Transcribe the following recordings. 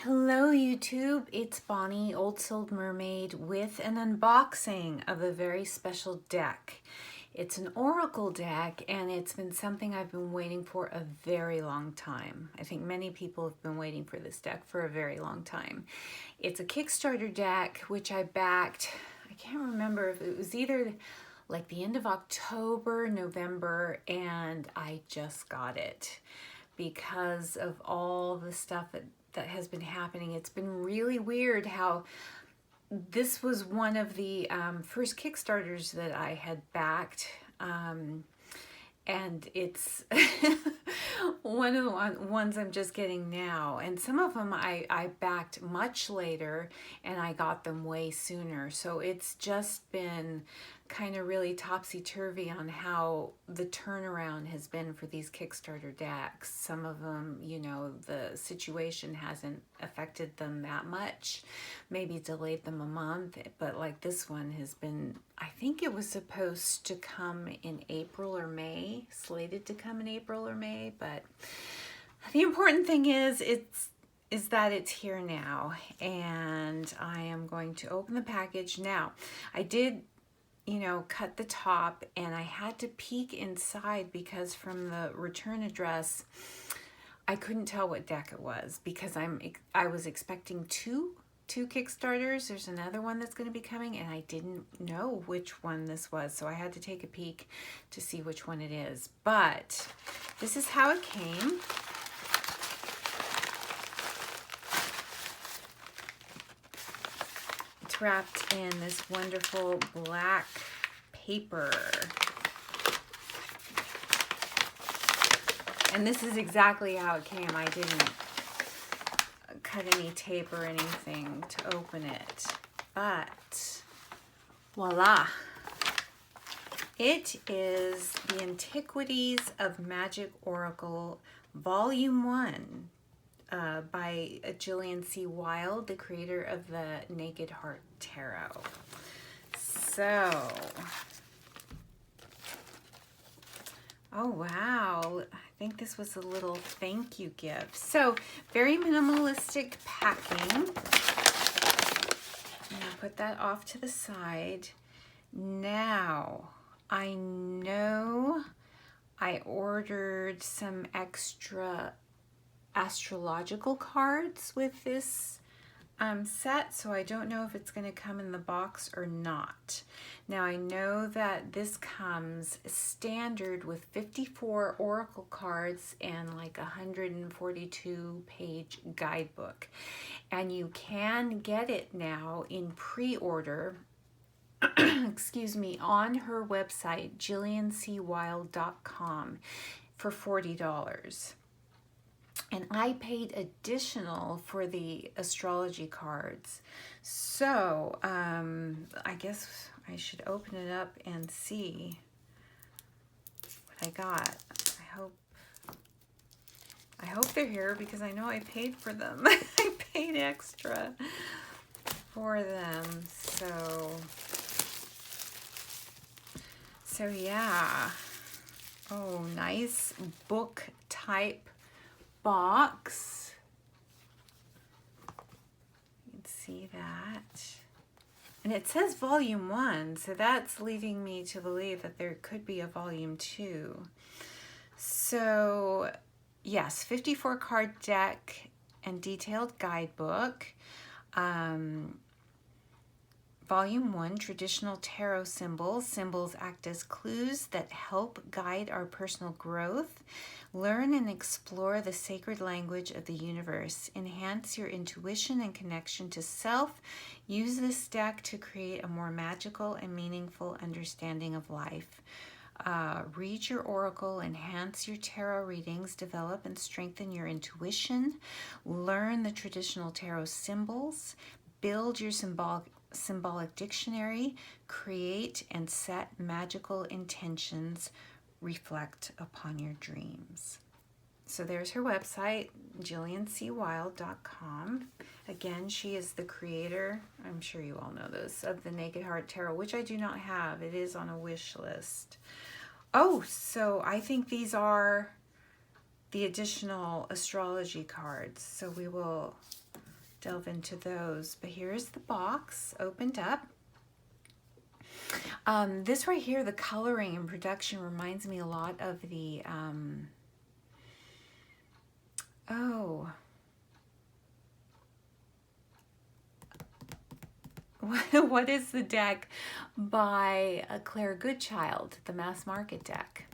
Hello YouTube, it's Bonnie, Old Soul Mermaid, with an unboxing of a very special deck. It's an oracle deck and it's been something I've been waiting for a very long time. I think many people have been waiting for this deck for a very long time. It's a Kickstarter deck which I backed, I can't remember if it was either like the end of October, November, and I just got it because of all the stuff that has been happening. It's been really weird how this was one of the first Kickstarters that I had backed, and it's one of the ones I'm just getting now. And some of them I backed much later and I got them way sooner. So it's just been kind of really topsy-turvy on how the turnaround has been for these Kickstarter decks. Some of them, you know, the situation hasn't affected them that much, maybe delayed them a month, but like this one has been, I think it was supposed to come in April or May, slated to come in April or May, but the important thing is that it's here now, and I am going to open the package now. I did, you know, cut the top, and I had to peek inside because from the return address I couldn't tell what deck it was, because I was expecting two Kickstarters. There's another one that's going to be coming and I didn't know which one this was, so I had to take a peek to see which one it is. But this is how it came. It's wrapped in this wonderful black paper. And this is exactly how it came. I didn't cut any tape or anything to open it. But voila. It is the Antiquities of Magick Oracle Volume 1. By Jillian C. Wilde, the creator of the Naked Heart Tarot. So, oh wow, I think this was a little thank you gift. So, very minimalistic packing. I'm gonna put that off to the side. Now, I know I ordered some extra astrological cards with this set, so I don't know if it's going to come in the box or not. Now I know that this comes standard with 54 oracle cards and like a 142-page guidebook, and you can get it now in pre-order excuse me, on her website jilliancwilde.com for $40. And I paid additional for the astrology cards. So I guess I should open it up and see what I got. I hope they're here because I know I paid for them. I paid extra for them. So yeah. Oh, nice book type box. You can see that. And it says volume 1, so that's leading me to believe that there could be a volume 2. So, yes, 54 card deck and detailed guidebook. Volume 1, Traditional Tarot Symbols. Symbols act as clues that help guide our personal growth. Learn and explore the sacred language of the universe. Enhance your intuition and connection to self. Use this deck to create a more magical and meaningful understanding of life. Read your oracle, enhance your tarot readings, develop and strengthen your intuition. Learn the traditional tarot symbols. Build your symbolic dictionary, create and set magical intentions, reflect upon your dreams. So there's her website, jilliancwilde.com. Again, she is the creator, I'm sure you all know this, of the Naked Heart Tarot, which I do not have. It is on a wish list. Oh, so I think these are the additional astrology cards. So we will delve into those. But here's the box opened up. This right here, the coloring and production reminds me a lot of the, what is the deck by Claire Goodchild, the Mass Market deck?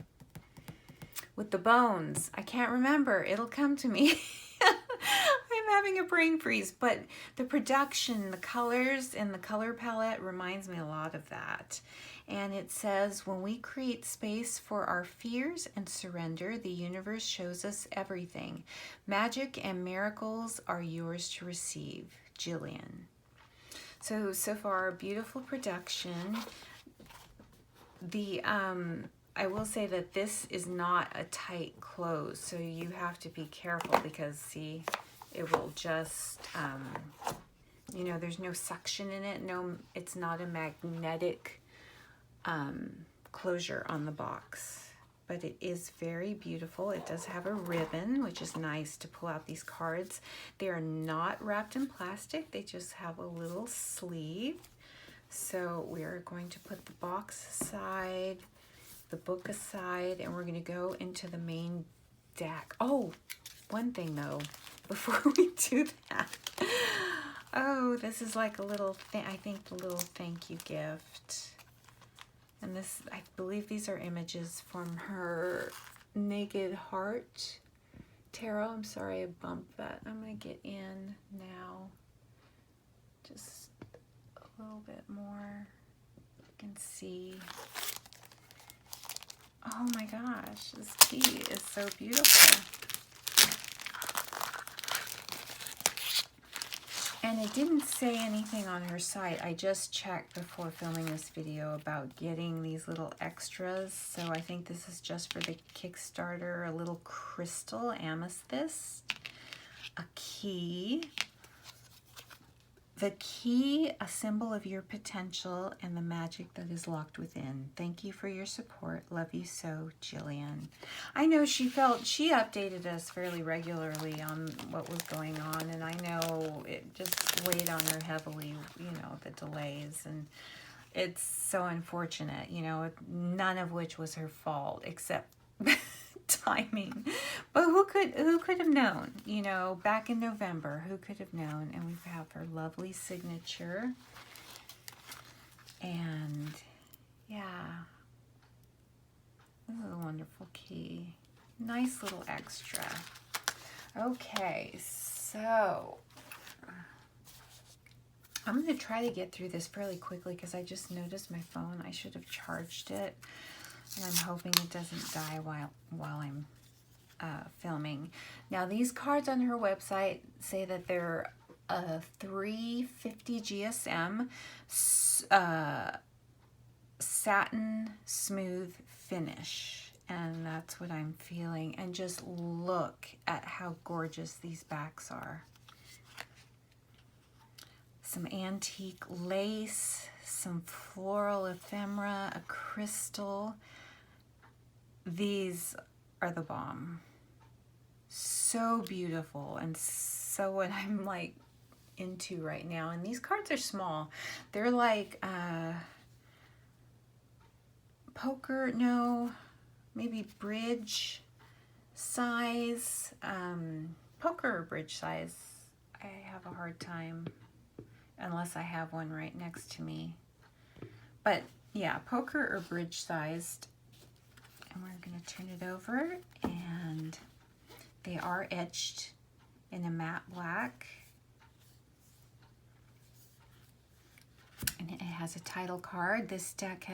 With the bones. I can't remember. It'll come to me. I'm having a brain freeze. But the production, the colors, and the color palette reminds me a lot of that. And it says, when we create space for our fears and surrender, the universe shows us everything. Magic and miracles are yours to receive. Jillian. So far, beautiful production. The, I will say that this is not a tight close, so you have to be careful because, see, it will just, you know, there's no suction in it. No, it's not a magnetic closure on the box. But it is very beautiful. It does have a ribbon, which is nice to pull out these cards. They are not wrapped in plastic. They just have a little sleeve. So we are going to put the box aside, the book aside, and we're going to go into the main deck. Oh, one thing though, before we do that. Oh, this is like a little, I think the little thank you gift. And this, I believe these are images from her Naked Heart tarot. I'm sorry I bumped that. I'm going to get in now. Just a little bit more. You can see. Oh my gosh, this key is so beautiful. And it didn't say anything on her site. I just checked before filming this video about getting these little extras. So I think this is just for the Kickstarter. A little crystal amethyst, a key. The key, a symbol of your potential and the magic that is locked within. Thank you for your support. Love you so, Jillian. I know she updated us fairly regularly on what was going on, and I know it just weighed on her heavily, you know, the delays, and it's so unfortunate, you know, none of which was her fault except timing. But who could have known, you know, back in November, who could have known? And we have her lovely signature. And yeah, this is a wonderful key. Nice little extra. Okay, so I'm going to try to get through this fairly quickly because I just noticed my phone. I should have charged it. And I'm hoping it doesn't die while I'm filming. Now, these cards on her website say that they're a 350 GSM satin smooth finish. And that's what I'm feeling. And just look at how gorgeous these backs are. Some antique lace, some floral ephemera, a crystal. These are the bomb. So beautiful and so what I'm like into right now. And these cards are small. They're like poker, no, maybe bridge size. Poker or bridge size. I have a hard time unless I have one right next to me. But yeah, poker or bridge sized. And we're going to turn it over, and they are etched in a matte black. And it has a title card. This deck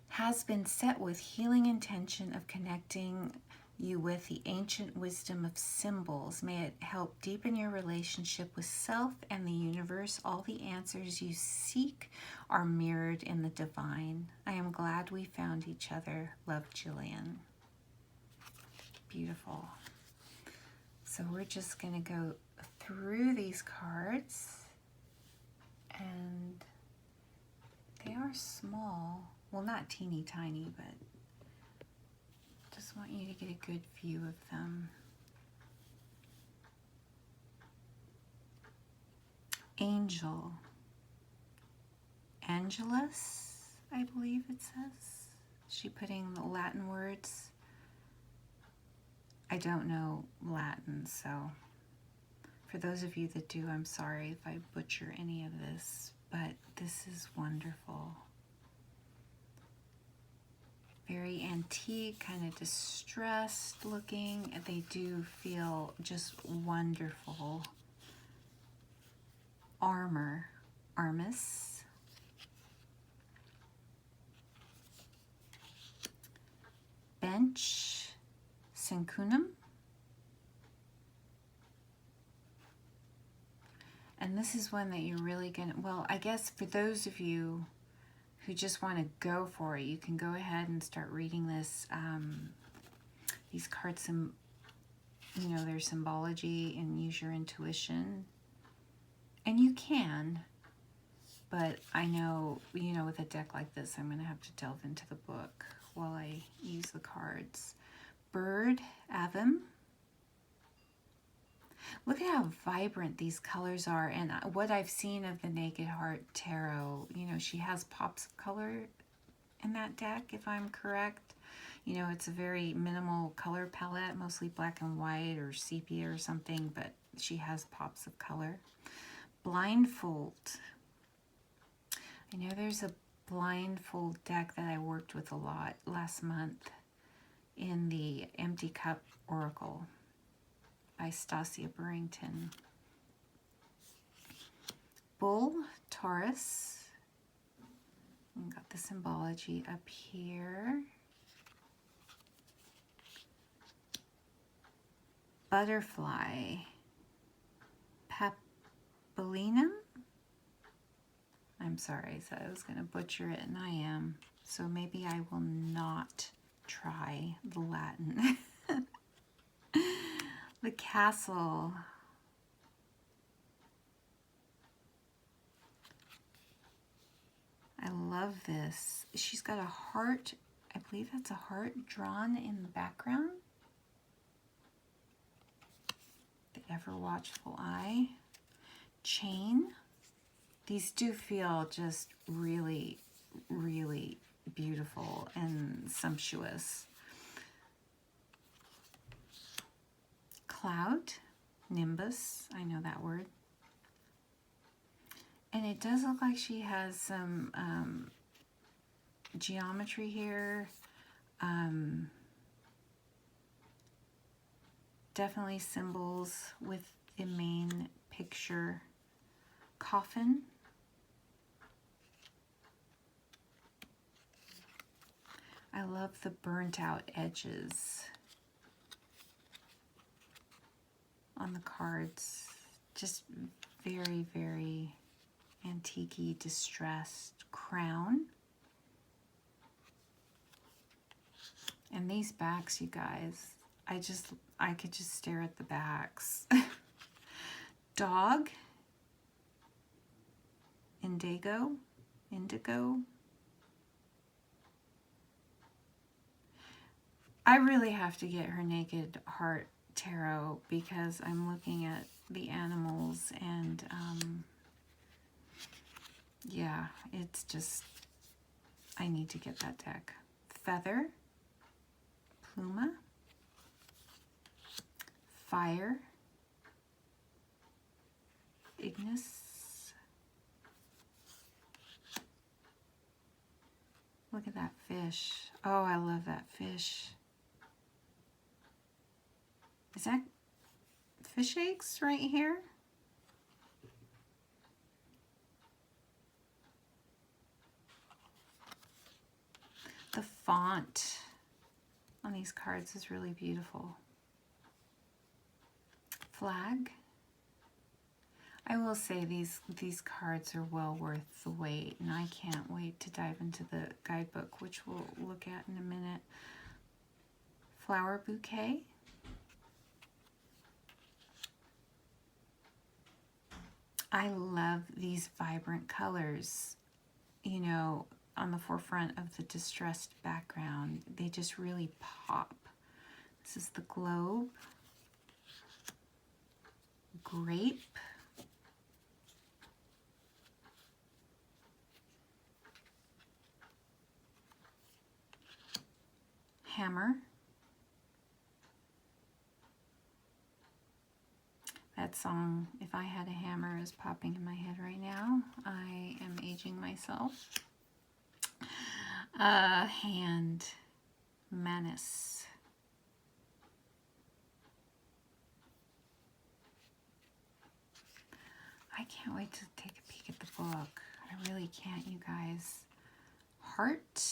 has been set with healing intention of connecting you with the ancient wisdom of symbols. May it help deepen your relationship with self and the universe. All the answers you seek are mirrored in the divine. I am glad we found each other. Love, Jillian. Beautiful. So we're just going to go through these cards, and they are small. Well, not teeny tiny, but just want you to get a good view of them. Angel. Angelus, I believe it says. Is she putting the Latin words? I don't know Latin, so for those of you that do, I'm sorry if I butcher any of this, but this is wonderful. Very antique, kind of distressed looking. They do feel just wonderful. Armor, Armis. Bench, Syncunum. And this is one that you're really gonna, well, I guess for those of you who just want to go for it, you can go ahead and start reading this. These cards, you know, their symbology, and use your intuition. And you can, but I know, you know, with a deck like this, I'm going to have to delve into the book while I use the cards. Bird, Avum. Look at how vibrant these colors are, and what I've seen of the Naked Heart Tarot, you know, she has pops of color in that deck, if I'm correct. You know, it's a very minimal color palette, mostly black and white or sepia or something, but she has pops of color. Blindfold. I know there's a blindfold deck that I worked with a lot last month in the Empty Cup Oracle by Stasia Burrington. Bull, Taurus. We've got the symbology up here. Butterfly, Papalinum. I'm sorry, I said I was going to butcher it, and I am. So maybe I will not try the Latin. The Castle. I love this. She's got a heart. I believe that's a heart drawn in the background. The Ever Watchful Eye. Chain. These do feel just really, really beautiful and sumptuous. Cloud, Nimbus, I know that word. And it does look like she has some geometry here. Definitely symbols with the main picture. Coffin. I love the burnt out edges on the cards. Just very, very antique-y, distressed. Crown. And these backs, you guys, I could just stare at the backs. Dog. Indigo. I really have to get her Naked Heart Tarot because I'm looking at the animals, and yeah, it's just, I need to get that deck. Feather, Pluma, Fire, Ignis. Look at that fish. Oh, I love that fish. Is that fish eggs right here? The font on these cards is really beautiful. Flag. I will say these cards are well worth the wait, and I can't wait to dive into the guidebook, which we'll look at in a minute. Flower Bouquet. I love these vibrant colors, you know, on the forefront of the distressed background. They just really pop. This is the globe. Grape. Hammer. That song, If I Had a Hammer, is popping in my head right now. I am aging myself. Hand. Manus. I can't wait to take a peek at the book. I really can't, you guys. Heart.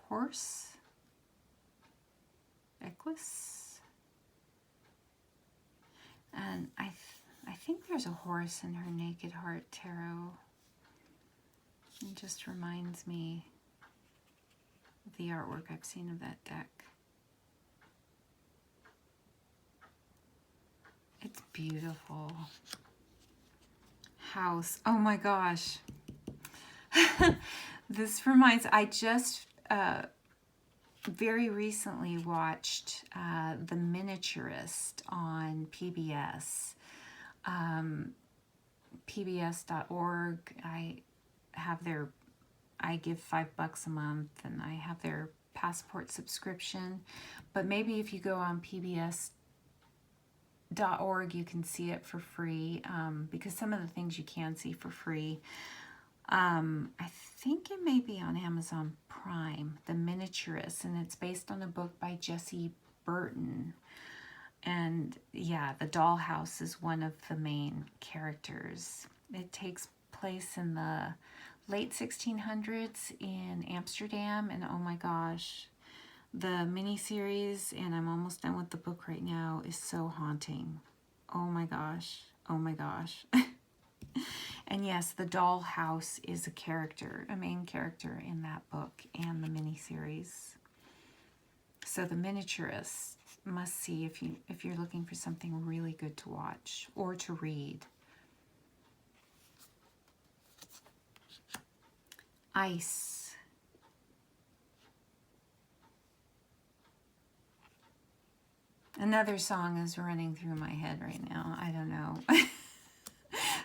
Horse. Equus. And I think there's a horse in her Naked Heart Tarot. It just reminds me of the artwork I've seen of that deck. It's beautiful. House. Oh my gosh. This reminds, I just very recently watched The Miniaturist on PBS. PBS.org. I give $5 a month and I have their Passport subscription. But maybe if you go on PBS.org, you can see it for free, because some of the things you can see for free. I think it may be on Amazon Prime, The Miniaturist, and it's based on a book by Jessie Burton. And yeah, the dollhouse is one of the main characters. It takes place in the late 1600s in Amsterdam, and oh my gosh, the miniseries, and I'm almost done with the book right now, is so haunting. Oh my gosh, oh my gosh. And yes, the dollhouse is a main character in that book and the miniseries. So The Miniaturist, must see if you're looking for something really good to watch or to read. Ice. Another song is running through my head right now. I don't know.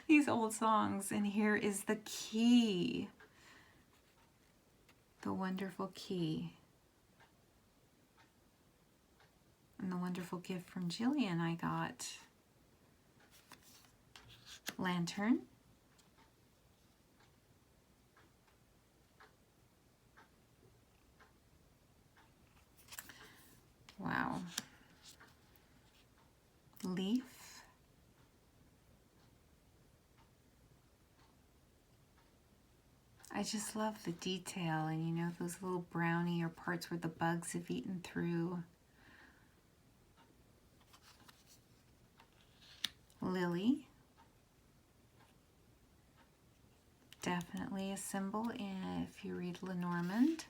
These old songs. And here is the key. The wonderful key. And the wonderful gift from Jillian I got. Lantern. Wow. Leaf. I just love the detail, and you know, those little brownie or parts where the bugs have eaten through. Lily. Definitely a symbol if you read Lenormand.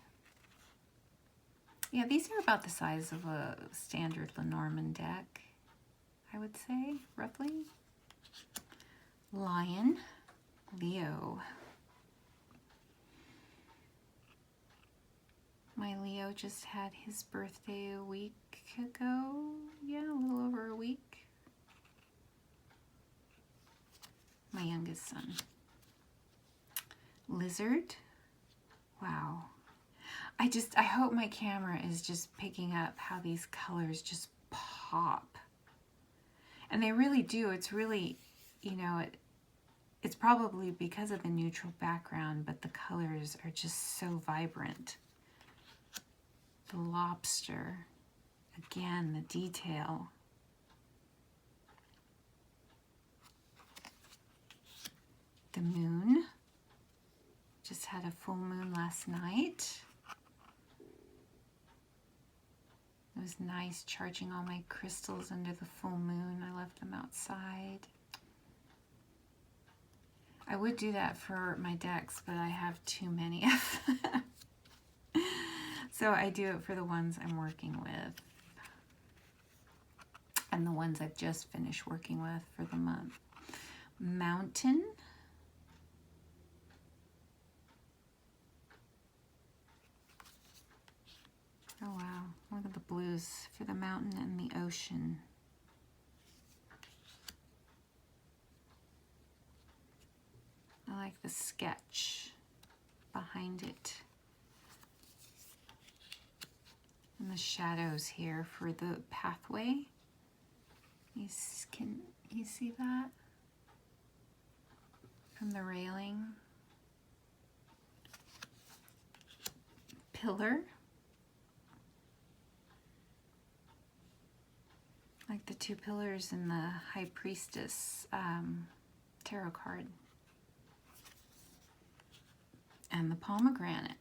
Yeah, these are about the size of a standard Lenormand deck, I would say, roughly. Lion. Leo. My Leo just had his birthday a week ago. Yeah, a little over a week. My youngest son. Lizard. Wow. I hope my camera is just picking up how these colors just pop. And they really do. It's really, you know, it's probably because of the neutral background, but the colors are just so vibrant. The lobster. Again, the detail. The moon. Just had a full moon last night. It was nice charging all my crystals under the full moon. I left them outside. I would do that for my decks, but I have too many of them. So I do it for the ones I'm working with. And the ones I've just finished working with for the month. Mountain. Oh wow, look at the blues for the mountain and the ocean. the sketch behind it. And the shadows here for the pathway. Can you see that? From the railing. Pillar. Like the two pillars in the High Priestess tarot card. And the pomegranate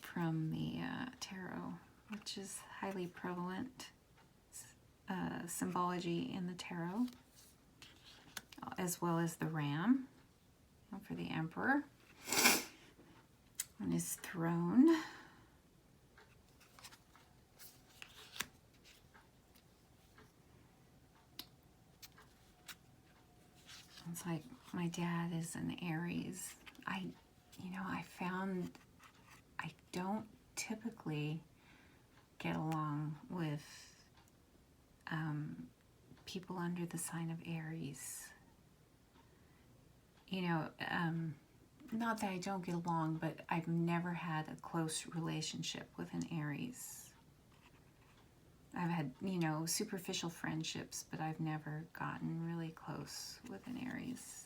from the tarot, which is highly prevalent symbology in the tarot, as well as the ram for the emperor on his throne. It's like my dad is an Aries. I found I don't typically get along with people under the sign of Aries. Not that I don't get along, but I've never had a close relationship with an Aries. I've had, superficial friendships, but I've never gotten really close with an Aries.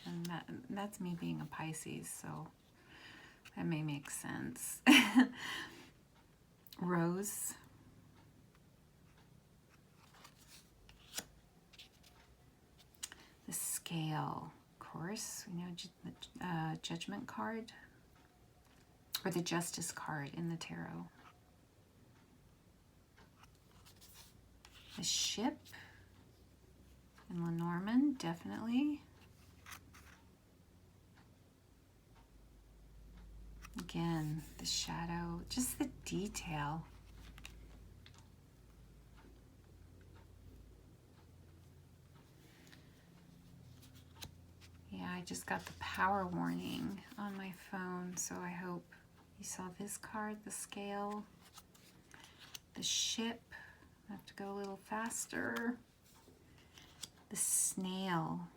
And that's me being a Pisces, so that may make sense. Rose. The scale, of course. The judgment card. Or the justice card in the tarot. The ship in Lenormand, definitely. Again, the shadow, just the detail. Yeah, I just got the power warning on my phone, so I hope you saw this card, the scale, the ship. I have to go a little faster. The snail.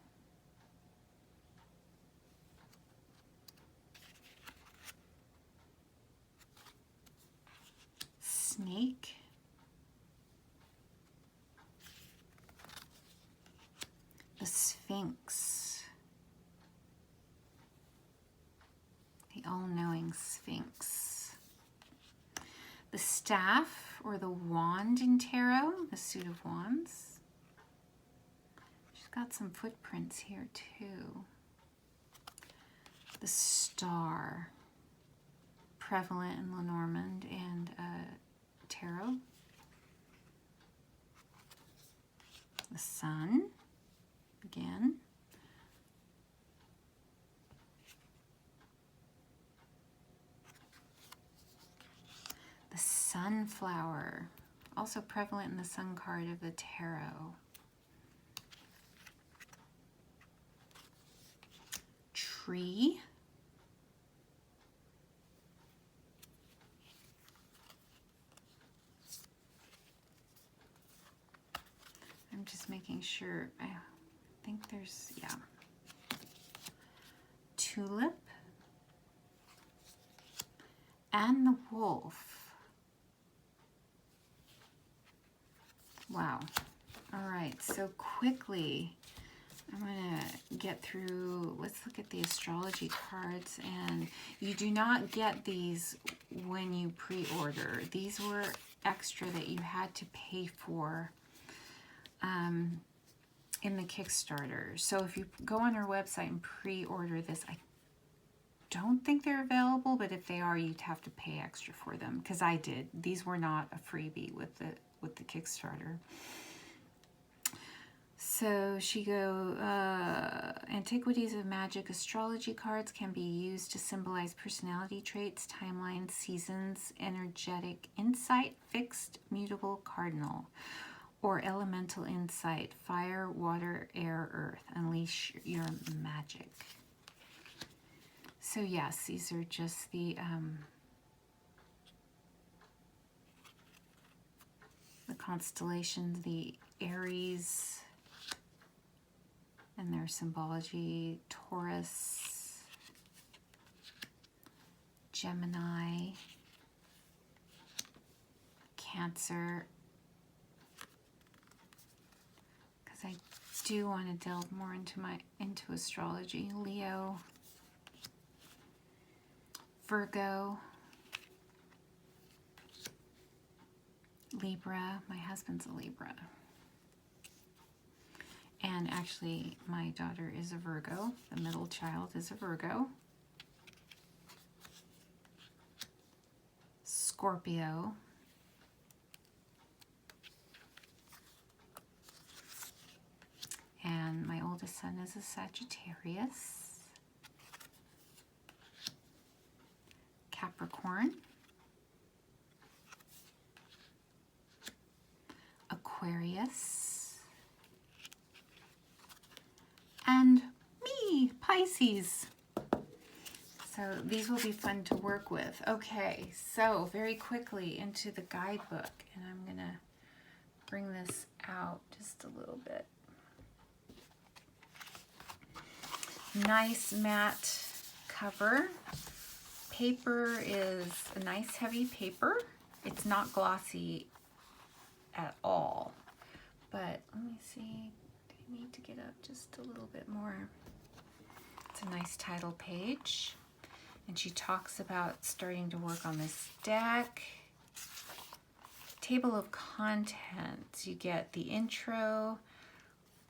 Snake. The Sphinx. The all-knowing Sphinx. The staff or the wand in tarot, the suit of wands. She's got some footprints here too. The star, prevalent in Lenormand and tarot. The sun, again. The sunflower, also prevalent in the sun card of the tarot. Tree. I'm just making sure. I think there's, yeah. Tulip. And the wolf. Wow. All right, so quickly, I'm going to get through, let's look at the astrology cards, and you do not get these when you pre-order. These were extra that you had to pay for in the Kickstarter. So if you go on our website and pre-order this, I don't think they're available, but if they are, you'd have to pay extra for them, because I did. These were not a freebie with the Kickstarter. So Antiquities of Magick Astrology Cards can be used to symbolize personality traits, timelines, seasons, energetic insight, fixed, mutable, cardinal, or elemental insight, fire, water, air, earth. Unleash your magic. So yes, these are just the constellations, the Aries, and their symbology, Taurus, Gemini, Cancer, because I do want to delve more into astrology. Leo, Virgo, Libra. My husband's a Libra. And actually, my daughter is a Virgo. The middle child is a Virgo. Scorpio. And my oldest son is a Sagittarius. Capricorn. Aquarius. And me, Pisces. So these will be fun to work with. Okay, so very quickly into the guidebook. And I'm going to bring this out just a little bit. Nice matte cover. Paper is a nice heavy paper. It's not glossy at all. But let me see. Do I need to get up just a little bit more? It's a nice title page. And she talks about starting to work on this deck. Table of contents. You get the intro,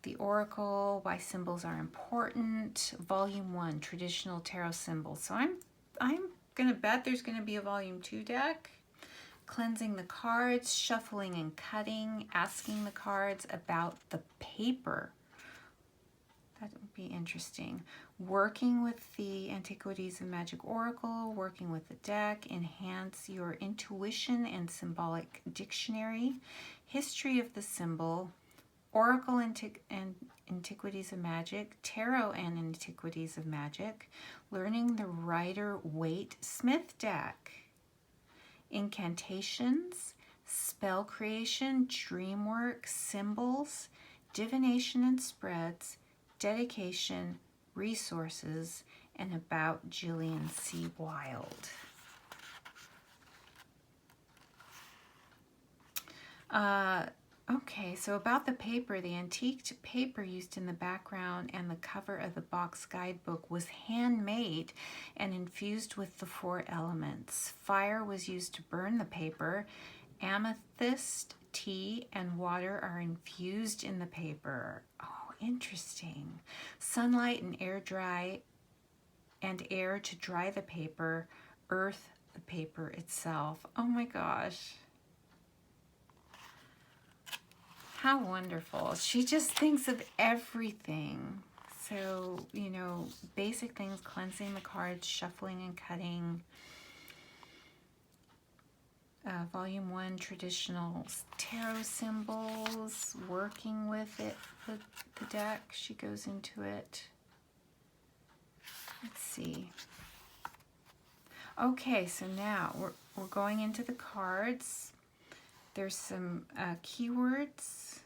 the oracle, why symbols are important, volume 1, traditional tarot symbols. So I'm gonna bet there's gonna be a volume 2 deck. Cleansing the cards, shuffling and cutting, asking the cards about the paper. That would be interesting. Working with the Antiquities of Magick Oracle, working with the deck, enhance your intuition and symbolic dictionary, history of the symbol, Oracle and Antiquities of Magick, Tarot and Antiquities of Magick, learning the Rider-Waite-Smith deck, incantations, spell creation, dream work, symbols, divination and spreads, dedication, resources, and about Jillian C. Wilde. Okay, so about the paper, the antique paper used in the background and the cover of the box guidebook was handmade and infused with the 4 elements. Fire was used to burn the paper. Amethyst, tea, and water are infused in the paper. Oh, interesting. Sunlight and air to dry the paper. Earth, the paper itself. Oh my gosh. How wonderful. She just thinks of everything. So, you know, basic things, cleansing the cards, shuffling and cutting. Volume 1, traditional tarot symbols, working with it, the deck. She goes into it. Let's see. Okay, so now we're going into the cards. There's some keywords,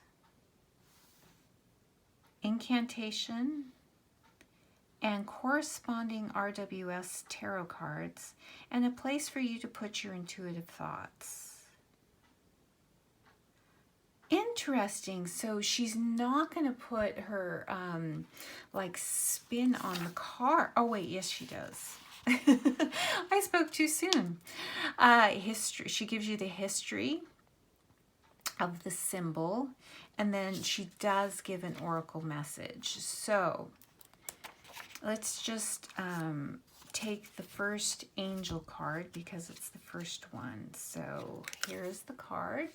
incantation, and corresponding RWS tarot cards, and a place for you to put your intuitive thoughts. Interesting. So she's not going to put her like spin on the card. Oh wait, yes she does. I spoke too soon. History. She gives you the history of the symbol, and then she does give an oracle message. So let's just take the first angel card because it's the first one. So here's the card.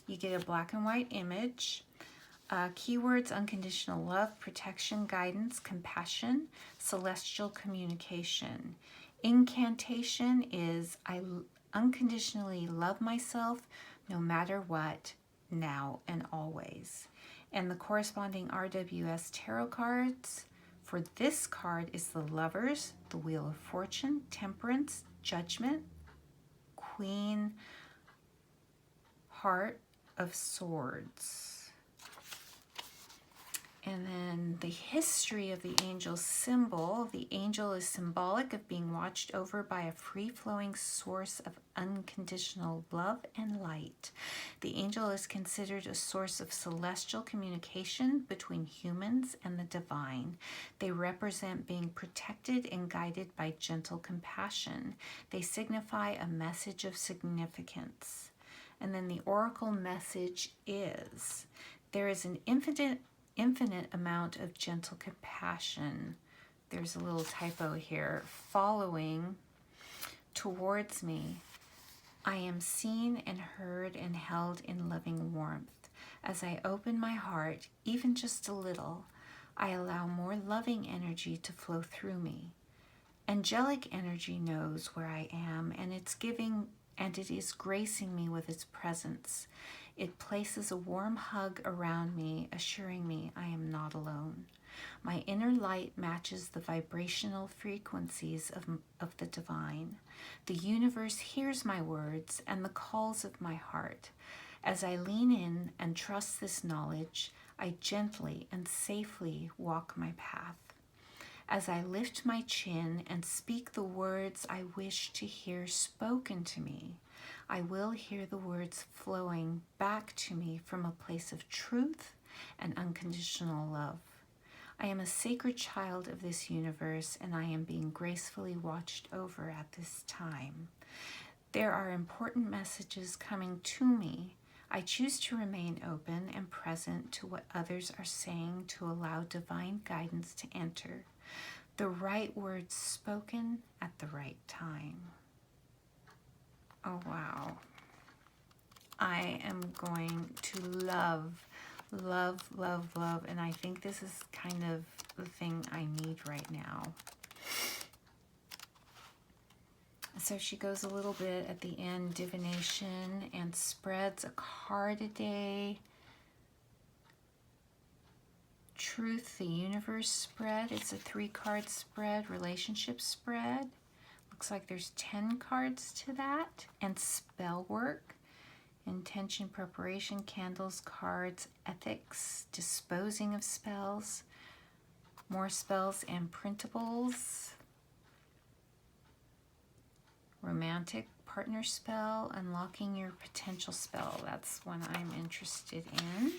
You get a black and white image. Keywords: unconditional love, protection, guidance, compassion, celestial communication. Incantation is I unconditionally love myself no matter what, now and always. And the corresponding RWS tarot cards for this card is the Lovers, the Wheel of Fortune, Temperance, Judgment, Queen, Heart of Swords. And then the history of the angel symbol. The angel is symbolic of being watched over by a free-flowing source of unconditional love and light. The angel is considered a source of celestial communication between humans and the divine. They represent being protected and guided by gentle compassion. They signify a message of significance. And then the oracle message is, there is an infinite amount of gentle compassion. There's a little typo here. Following towards me. I am seen and heard and held in loving warmth. As I open my heart, even just a little, I allow more loving energy to flow through me. Angelic energy knows where I am, and it is gracing me with its presence. It places a warm hug around me, assuring me I am not alone. My inner light matches the vibrational frequencies of the divine. The universe hears my words and the calls of my heart. As I lean in and trust this knowledge, I gently and safely walk my path. As I lift my chin and speak the words I wish to hear spoken to me, I will hear the words flowing back to me from a place of truth and unconditional love. I am a sacred child of this universe, and I am being gracefully watched over at this time. There are important messages coming to me. I choose to remain open and present to what others are saying to allow divine guidance to enter. The right words spoken at the right time. Oh, wow. I am going to love, and I think this is kind of the thing I need right now. So she goes a little bit at the end, divination, and spreads a card a day. Truth, the universe spread. It's a 3-card spread, relationship spread. Looks like there's 10 cards to that. And spell work, intention, preparation, candles, cards, ethics, disposing of spells, more spells and printables, romantic partner spell, unlocking your potential spell. That's one I'm interested in.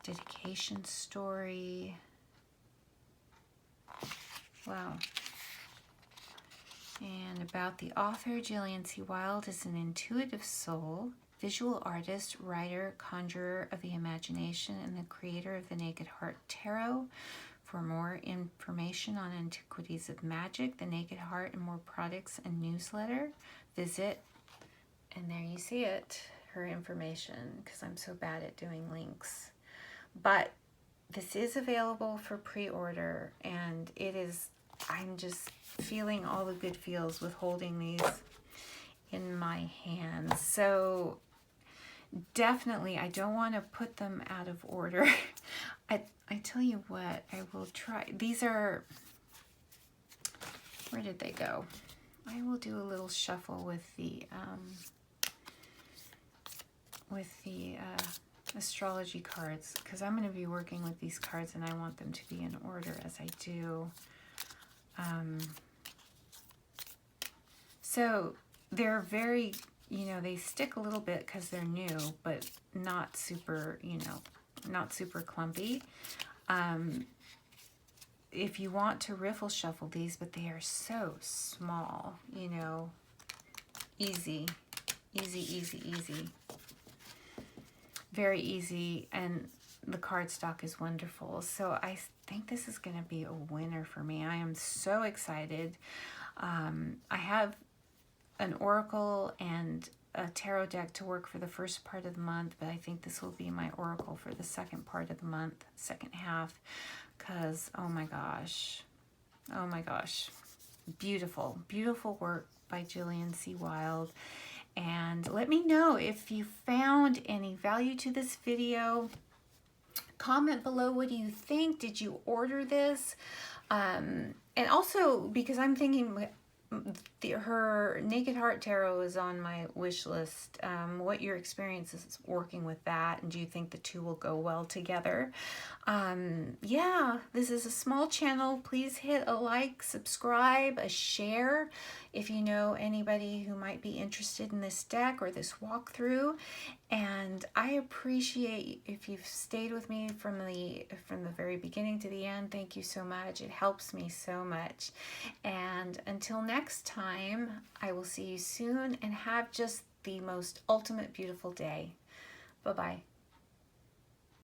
Dedication story. Wow. And about the author, Jillian C. Wilde is an intuitive soul, visual artist, writer, conjurer of the imagination, and the creator of the Naked Heart Tarot. For more information on Antiquities of Magic, the Naked Heart, and more products and newsletter, visit, and there you see it, her information, because I'm so bad at doing links. But this is available for pre-order, and it is, I'm just feeling all the good feels with holding these in my hands. So definitely, I don't want to put them out of order. I tell you what, I will try. These are, where did they go? I will do a little shuffle with the astrology cards, because I'm going to be working with these cards and I want them to be in order as I do. So they're very, they stick a little bit because they're new, but not super, not super clumpy. If you want to riffle shuffle these, but they are so small, easy. Very easy, and the cardstock is wonderful. So I think this is going to be a winner for me. I am so excited. I have an oracle and a tarot deck to work for the first part of the month, but I think this will be my oracle for the second part of the month, second half, because oh my gosh, beautiful work by Jillian C. Wilde. And let me know if you found any value to this video. Comment below, what do you think? Did you order this? And also, because I'm thinking her Naked Heart Tarot is on my wish list. What your experience is working with that, and do you think the two will go well together? Yeah, this is a small channel. Please hit a like, subscribe, a share if you know anybody who might be interested in this deck or this walkthrough. And I appreciate if you've stayed with me from the very beginning to the end. Thank you so much. It helps me so much. And until next time, I will see you soon, and have just the most ultimate beautiful day. Bye-bye.